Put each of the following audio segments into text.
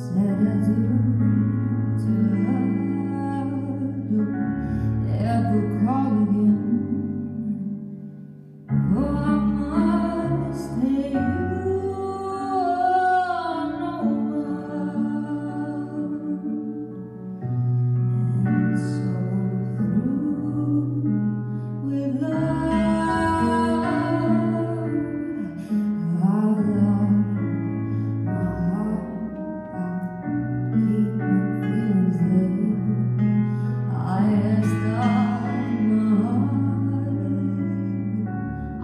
said adieu to love, don't ever call again. Oh, I must stay you no more. And so I'm through with love. I love my heart. Keep my feelings there. I start my heart.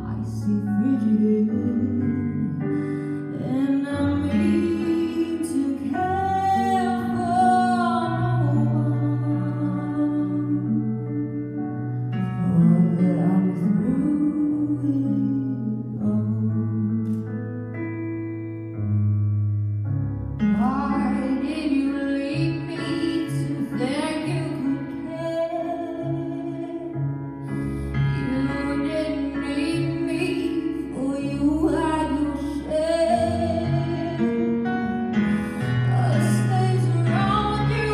I see frigid, and I mean to care for no one. For that I'm through it all. Why did you leave me to think you could care? You didn't need me, for you had your share of slaves around you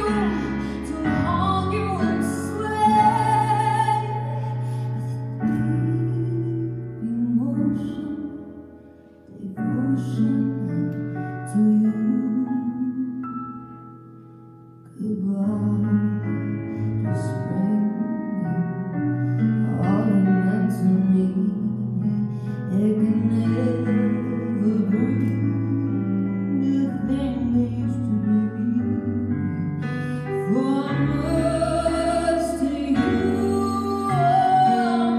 to haunt you and slay. Devotion to you. Goodbye to spring, all it meant to me. It can never bring the thing they used to be. For I must take you on.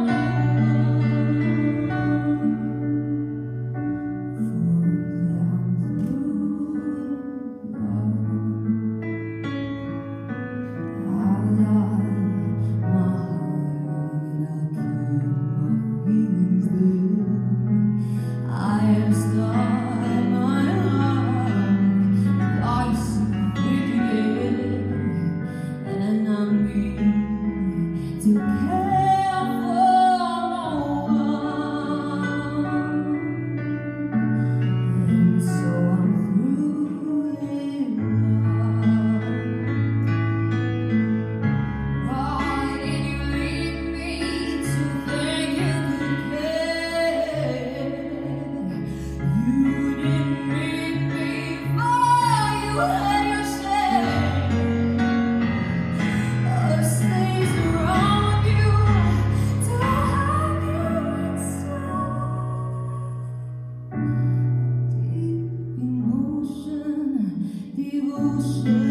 For I'm through love. I lie my heart, I keep my feelings there. I am starting my heart, I see wicked, and I mean to care for no one. And so I'm through it all. Why did you leave me to think you could care? You didn't need me, for you had your share of slaves around you to have you inside. Deep emotion, devotion.